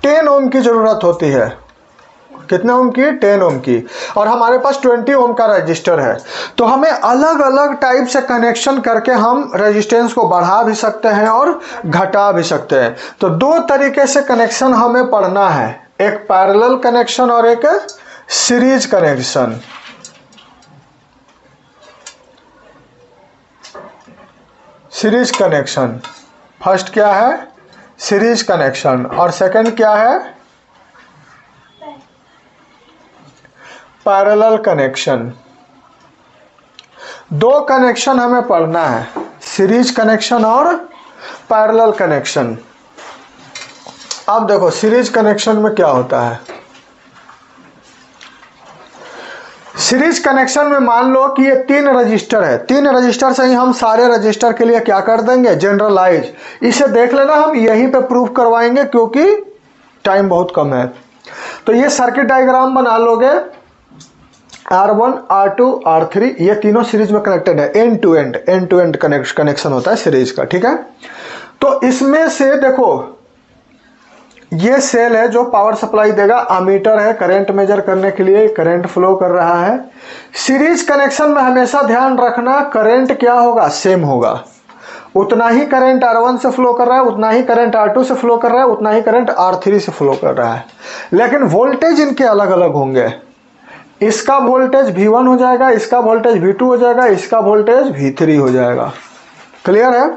10 ओम की जरूरत होती है। कितने ओम की? 10 ओम की। और हमारे पास 20 ओम का रजिस्टर है। तो हमें अलग अलग टाइप से कनेक्शन करके हम रेजिस्टेंस को बढ़ा भी सकते हैं और घटा भी सकते हैं। तो दो तरीके से कनेक्शन हमें पढ़ना है, एक पैरेलल कनेक्शन और एक series connection. Series connection first क्या है? Series connection. और सेकंड क्या है? Parallel connection. दो कनेक्शन हमें पढ़ना है, सीरीज कनेक्शन और पैरेलल कनेक्शन। अब देखो सीरीज कनेक्शन में क्या होता है। सीरीज कनेक्शन में मान लो कि ये 3 रजिस्टर है, 3 रजिस्टर से ही हम सारे रजिस्टर के लिए क्या कर देंगे? जनरलाइज। इसे देख लेना, हम यहीं पे प्रूफ करवाएंगे क्योंकि टाइम बहुत कम है। तो ये सर्किट डायग्राम बना लोगे, R1 R2 R3 ये तीनों सीरीज में कनेक्टेड है। एंड टू एंड कनेक्शन होता है सीरीज का, ठीक है? तो इसमें से देखो ये सेल है जो पावर सप्लाई देगा, अमीटर है करंट मेजर करने के लिए, करंट फ्लो कर रहा है। सीरीज कनेक्शन में हमेशा ध्यान रखना करंट क्या होगा? सेम होगा। उतना ही करंट R1 से फ्लो कर रहा है, उतना ही करंट R2 से फ्लो कर रहा है, उतना ही करंट R3 से फ्लो कर रहा है, लेकिन वोल्टेज इनके अलग अलग होंगे। इसका वोल्टेज V1 हो जाएगा, इसका वोल्टेज V2 हो जाएगा, इसका वोल्टेज V3 हो जाएगा। क्लियर है?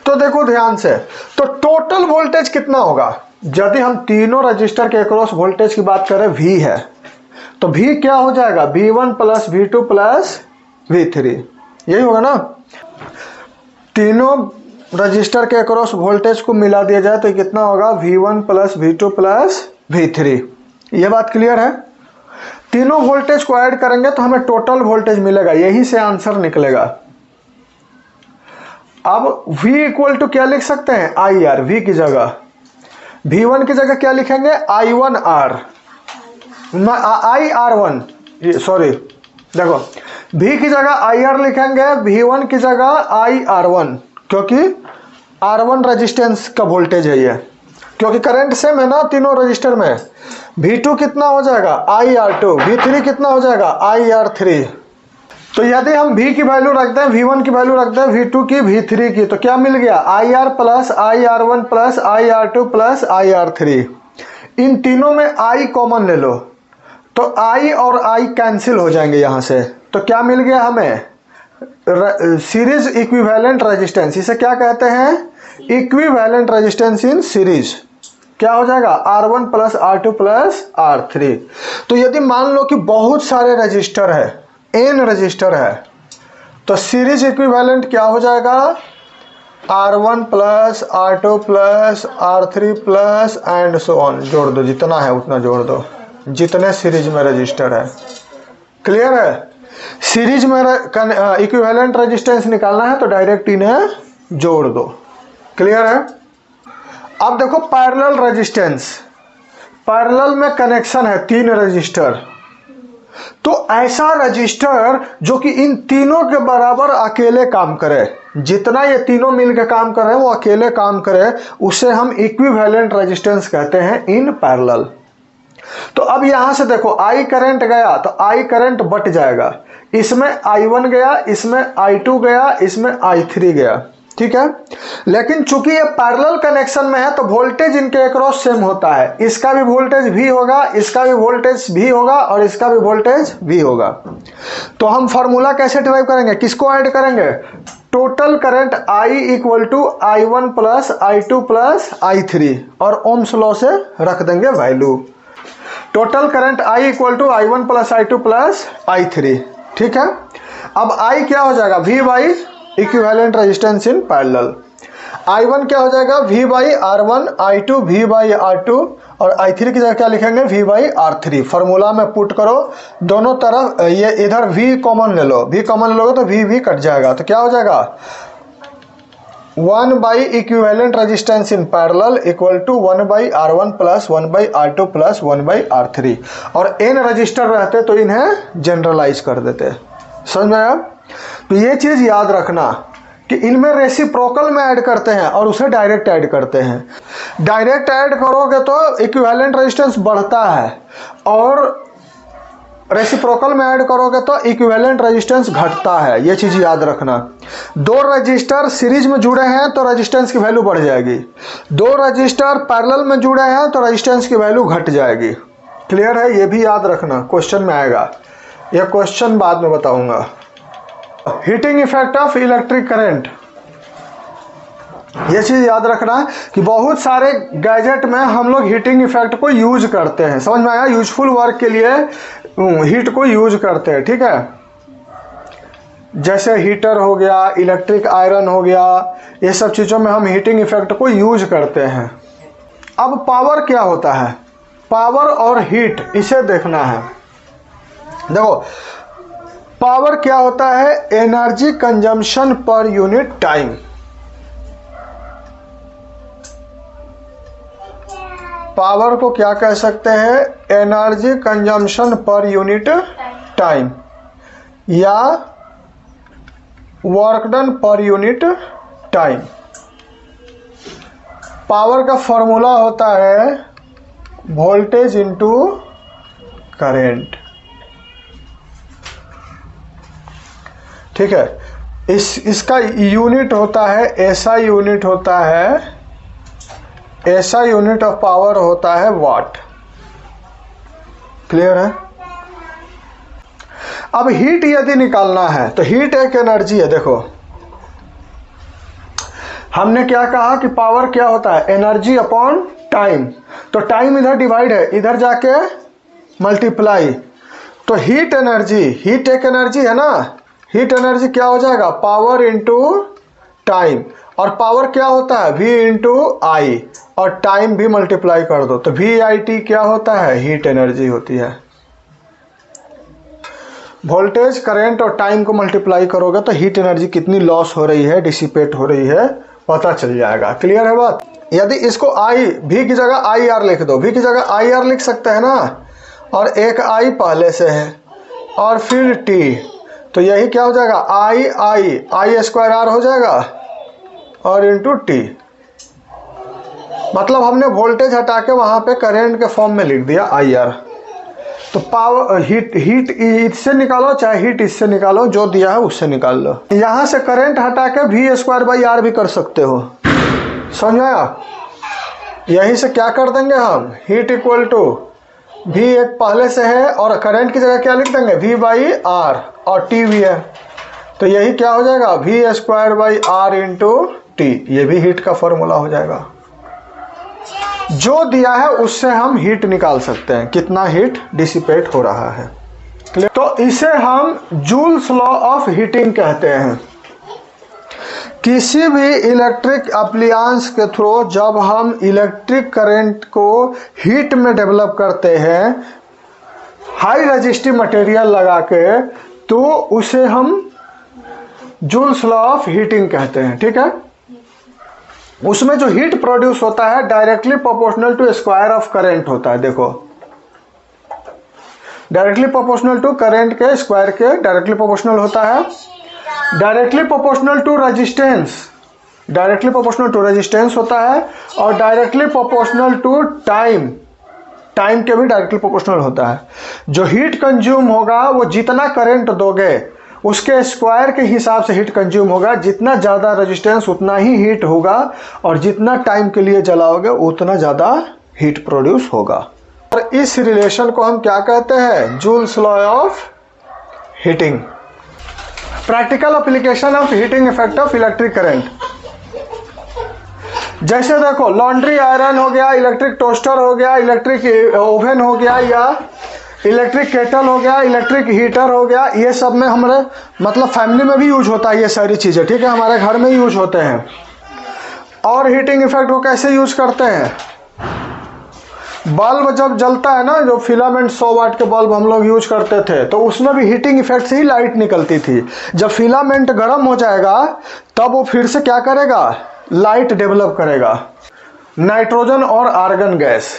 तो देखो ध्यान से, तो टोटल वोल्टेज कितना होगा? यदि हम तीनों रजिस्टर के अक्रॉस वोल्टेज की बात करें, V है, तो V क्या हो जाएगा? V1 plus V2 plus V3, यही होगा ना? तीनों रजिस्टर के अक्रॉस वोल्टेज को मिला दिया जाए तो कितना होगा? V1 plus V2 plus V3। यह बात क्लियर है? तीनों वोल्टेज को ऐड करेंगे तो हमें टोटल वोल्टेज मिलेगा, यही से आंसर निकलेगा। अब V इक्वल टू क्या लिख सकते हैं? IR। V की जगह V1 की जगह क्या लिखेंगे? I1R, IR1, सॉरी देखो V की जगह IR लिखेंगे, V1 की जगह IR1, क्योंकि R1 रेजिस्टेंस का वोल्टेज है ये, क्योंकि करंट सेम है ना तीनों रजिस्टर में। V2 कितना हो जाएगा? IR2। V3 कितना हो जाएगा? IR3। तो यदि हम V की वैल्यू रख दें, V1 की वैल्यू रख दें, V2 की, V3 की, तो क्या मिल गया? IR plus IR1 plus IR2 plus IR3। इन तीनों में I कॉमन ले लो तो I और I कैंसिल हो जाएंगे यहां से। तो क्या मिल गया हमें? Series equivalent resistance. इसे क्या कहते हैं? Equivalent resistance in series. क्या हो जाएगा? R1 plus R2 plus R3। तो यदि मान लो कि बहुत सारे रजिस्टर है, N रजिस्टर है, तो सीरीज इक्विवेलेंट क्या हो जाएगा? R1 plus R2 plus R3 plus and so on. जोड़ दो, जितना है उतना जोड़ दो, जितने सीरीज में रजिस्टर है। क्लियर है? सीरीज में इक्विवेलेंट रेजिस्टेंस निकालना है तो डायरेक्ट इन्हें जोड़ दो। क्लियर है? अब देखो पैरेलल रेजिस्टेंस। पैरेलल में कनेक्शन है 3 रजिस्टर, तो ऐसा रजिस्टर जो कि इन तीनों के बराबर अकेले काम करे, जितना ये तीनों मिलकर काम कर रहे हैं वो अकेले काम करे, उसे हम इक्विवेलेंट रेजिस्टेंस कहते हैं इन पैरेलल। तो अब यहां से देखो I करंट गया तो I करंट बट जाएगा, इसमें I1 गया, इसमें I2 गया, इसमें I3 गया, ठीक है? लेकिन चूंकि ये पैरेलल कनेक्शन में है तो वोल्टेज इनके अक्रॉस सेम होता है। इसका भी वोल्टेज V होगा, इसका भी वोल्टेज V होगा और इसका भी वोल्टेज V होगा। तो हम फॉर्मूला कैसे डिराइव करेंगे? किसको ऐड करेंगे? Total current I equal to I1 plus I2 plus I3 और ओम्स लॉ से रख देंगे value. Total current I equal to I1 plus I2 plus I3, ठीक है। अब I क्या हो जाएगा, V by equivalent resistance in parallel. I1 क्या हो जाएगा, V by R1, I2 V by R2 और I3 की जगह क्या लिखेंगे, V बाई R3। फॉर्मूला में पुट करो, दोनों तरफ ये इधर V कॉमन ले लो, V कॉमन ले लोगे तो V कट जाएगा, तो क्या हो जाएगा 1 by equivalent resistance in parallel equal to 1 by R1 plus 1 by R2 plus 1 by R3। और n रजिस्टर रहते तो इन्हें जनरलाइज कर देते, समझ में आया। तो ये चीज़ याद रखना कि इनमें रेसिप्रोकल में ऐड करते हैं और उसे डायरेक्ट ऐड करते हैं। डायरेक्ट ऐड करोगे तो इक्विवेलेंट रेजिस्टेंस बढ़ता है और रेसिप्रोकल में ऐड करोगे तो इक्विवेलेंट रेजिस्टेंस घटता है, ये चीज़ याद रखना। दो रजिस्टर सीरीज में जुड़े हैं तो रेजिस्टेंस की वैल्यू बढ़ जाएगी, दो रजिस्टर पैरेलल में जुड़े हैं तो रेजिस्टेंस की वैल्यू घट जाएगी। क्लियर है, ये भी याद रखना, क्वेश्चन में आएगा, यह क्वेश्चन बाद में बताऊंगा। Heating effect of electric current, ये चीज़ याद रखना कि बहुत सारे गैजेट में हम लोग हीटिंग इफेक्ट को यूज करते हैं, समझ में आया। यूजफुल वर्क के लिए हीट को यूज करते हैं, ठीक है। जैसे हीटर हो गया, इलेक्ट्रिक आयरन हो गया, ये सब चीज़ों में हम हीटिंग इफेक्ट को यूज करते हैं। अब पावर क्या होता है, पावर और हीट, इसे देखना है। देखो पावर क्या होता है, energy consumption per unit time. Power को क्या कह सकते हैं, energy consumption per unit time या work done per unit time. Power का फॉर्मूला होता है वोल्टेज इनटू करंट, ठीक है। इसका यूनिट होता है, ऐसा यूनिट होता है, ऐसा यूनिट ऑफ पावर होता है वाट। क्लियर है। अब हीट यदि निकालना है तो हीट एक एनर्जी है। देखो हमने क्या कहा कि पावर क्या होता है, एनर्जी अपॉन टाइम। तो टाइम इधर डिवाइड है, इधर जाके मल्टीप्लाई, तो हीट एनर्जी, हीट एक एनर्जी है ना, हीट एनर्जी क्या हो जाएगा, पावर इंटू टाइम। और पावर क्या होता है, V इंटू आई, और टाइम भी मल्टीप्लाई कर दो तो VIT क्या होता है, हीट एनर्जी होती है। वोल्टेज, करंट और टाइम को मल्टीप्लाई करोगे तो हीट एनर्जी कितनी लॉस हो रही है, डिसिपेट हो रही है, पता चल जाएगा। क्लियर है बात। यदि इसको I, V की जगह IR लिख दो, V की जगह IR लिख सकते हैं ना, और एक I पहले से है और फिर T, तो यही क्या हो जाएगा, I स्क्वायर R हो जाएगा और इंटू T। मतलब हमने वोल्टेज हटा के वहां पे करंट के फॉर्म में लिख दिया IR। तो पावर, हीट इससे निकालो चाहे हीट इससे निकालो, जो दिया है उससे निकाल लो। यहां से करंट हटा के V स्क्वायर बाई R भी कर सकते हो, समझ आया। यहीं से क्या कर देंगे हम, हीट इक्वल टू V एक पहले से है और करंट की जगह क्या लिख देंगे, V बाई R, और T भी है, तो यही क्या हो जाएगा, V square by R into T। ये भी हीट का फॉर्मूला हो जाएगा। जो दिया है उससे हम हीट निकाल सकते हैं, कितना हीट डिसिपेट हो रहा है। तो इसे हम जूल्स लॉ ऑफ हीटिंग कहते हैं। किसी भी इलेक्ट्रिक अप्लायंस के थ्रू जब हम इलेक्ट्रिक करंट को हीट में डेवलप करते हैं हाई रेजिस्टिव मटेरियल लगा के, तो उसे हम जूल्स लॉ ऑफ हीटिंग कहते हैं, ठीक है। उसमें जो हीट प्रोड्यूस होता है directly proportional to square of current होता है। देखो डायरेक्टली प्रोपोर्शनल टू करंट के स्क्वायर के डायरेक्टली प्रोपोर्शनल होता है। Directly proportional to resistance, directly proportional to resistance होता है। और directly proportional to time, time के भी डायरेक्टली प्रोपोर्शनल होता है। जो हीट कंज्यूम होगा वो जितना करंट दोगे उसके स्क्वायर के हिसाब से हीट कंज्यूम होगा। जितना ज़्यादा रेजिस्टेंस उतना ही हीट होगा, और जितना टाइम के लिए जलाओगे उतना ज़्यादा हीट प्रोड्यूस होगा। और इस रिलेशन को हम क्या कहते हैं, joules law of heating. Practical application of heating effect of electric current. जैसे देखो लॉन्ड्री आयरन हो गया, इलेक्ट्रिक टोस्टर हो गया, इलेक्ट्रिक ओवन हो गया, या इलेक्ट्रिक केटल हो गया, इलेक्ट्रिक हीटर हो गया, ये सब में हमारे मतलब फैमिली में भी यूज होता है ये सारी चीज़ें, ठीक है, हमारे घर में यूज होते हैं। और हीटिंग इफेक्ट को कैसे यूज करते हैं? बल्ब जब जलता है ना, जो फिलामेंट 100 वाट के बल्ब हम लोग यूज करते थे, तो उसमें भी हीटिंग इफेक्ट से ही लाइट निकलती थी। जब फिलामेंट गर्म हो जाएगा तब वो फिर से क्या करेगा, लाइट डेवलप करेगा। नाइट्रोजन और आर्गन गैस,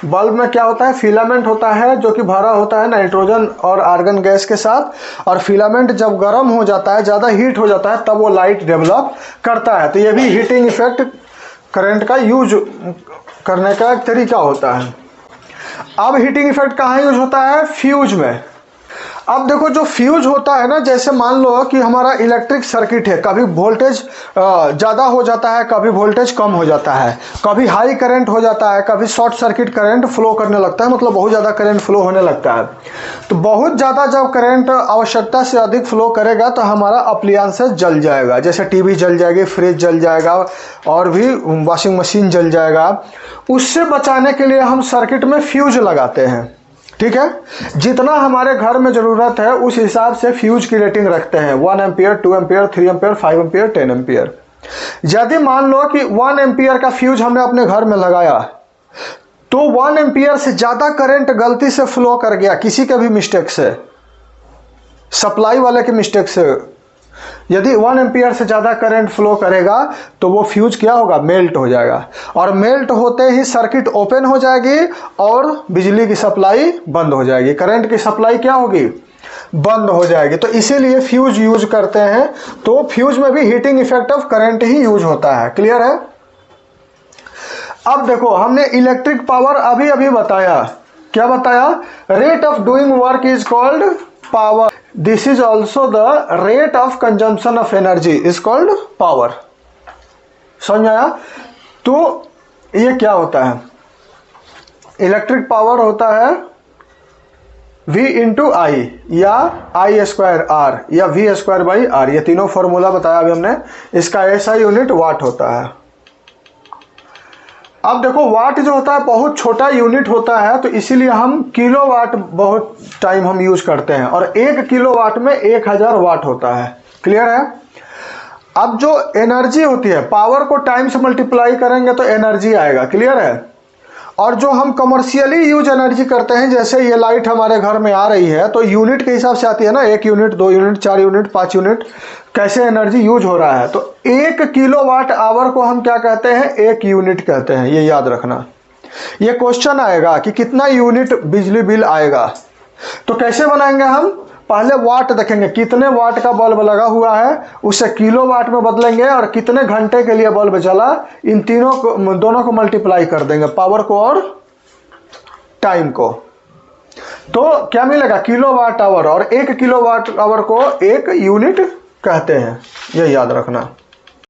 बल्ब में क्या होता है, फिलामेंट होता है जो कि भरा होता है नाइट्रोजन और आर्गन गैस के साथ, और फिलामेंट जब गर्म हो जाता है, ज़्यादा हीट हो जाता है, तब वो लाइट डेवलप करता है। तो ये भी हीटिंग इफेक्ट करंट का यूज करने का एक तरीका होता है। अब हीटिंग इफेक्ट कहाँ यूज होता है? फ्यूज में। अब देखो जो फ्यूज होता है ना, जैसे मान लो कि हमारा इलेक्ट्रिक सर्किट है, कभी वोल्टेज ज़्यादा हो जाता है, कभी वोल्टेज कम हो जाता है, कभी हाई करंट हो जाता है, कभी शॉर्ट सर्किट करंट फ्लो करने लगता है, मतलब बहुत ज़्यादा करंट फ्लो होने लगता है। तो बहुत ज़्यादा जब करंट आवश्यकता से अधिक फ्लो करेगा तो हमारा अप्लायंसेस जल जाएगा, जैसे टीवी जल जाएगी, फ्रिज जल जाएगा, और भी वॉशिंग मशीन जल जाएगा। उससे बचाने के लिए हम सर्किट में फ्यूज लगाते हैं, ठीक है। जितना हमारे घर में ज़रूरत है उस हिसाब से फ्यूज की रेटिंग रखते हैं, 1 ampere, 2 ampere, 3 ampere, 5 ampere, 10 ampere. यदि मान लो कि 1 एम्पियर का फ्यूज हमने अपने घर में लगाया, तो 1 एम्पियर से ज़्यादा करंट गलती से फ्लो कर गया, किसी के भी मिस्टेक से, सप्लाई वाले के मिस्टेक से, यदि 1 एम्पियर से ज़्यादा करंट फ्लो करेगा तो वो फ्यूज क्या होगा, मेल्ट हो जाएगा, और मेल्ट होते ही सर्किट ओपन हो जाएगी और बिजली की सप्लाई बंद हो जाएगी, करंट की सप्लाई क्या होगी, बंद हो जाएगी। तो इसीलिए फ्यूज यूज करते हैं। तो फ्यूज में भी heating effect of current he use होता है। क्लियर है? अब देखो हमने इलेक्ट्रिक पावर अभी अभी बताया, क्या बताया, rate of doing work is called power, this is also the rate of consumption of energy is called power. समझ आया? तो ये क्या होता है, इलेक्ट्रिक पावर होता है V इंटू आई, या I स्क्वायर R, या V स्क्वायर बाई R, ये तीनों फॉर्मूला बताया अभी हमने। इसका SI यूनिट वाट होता है। अब देखो वाट जो होता है बहुत छोटा यूनिट होता है, तो इसीलिए हम किलोवाट बहुत टाइम हम यूज करते हैं, और 1 किलोवाट में 1000 वाट होता है। क्लियर है? अब जो एनर्जी होती है, पावर को टाइम से मल्टीप्लाई करेंगे तो एनर्जी आएगा। क्लियर है? और जो हम कमर्शियली यूज एनर्जी करते हैं, जैसे ये लाइट हमारे घर में आ रही है, तो यूनिट के हिसाब से आती है ना, 1 यूनिट, 2 यूनिट, 4 यूनिट, 5 यूनिट, कैसे एनर्जी यूज हो रहा है। तो 1 किलोवाट आवर को हम क्या कहते हैं, 1 यूनिट कहते हैं। ये याद रखना। ये क्वेश्चन आएगा कि कितना यूनिट बिजली बिल आएगा, तो कैसे बनाएंगे हम, पहले वाट देखेंगे, कितने वाट का बल्ब लगा हुआ है, उसे किलोवाट में बदलेंगे, और कितने घंटे के लिए बल्ब जला, इन तीनों को, दोनों को मल्टीप्लाई कर देंगे, पावर को और टाइम को। तो क्या मिलेगा, किलोवाट आवर, और 1 किलोवाट आवर को 1 यूनिट कहते हैं। ये याद रखना।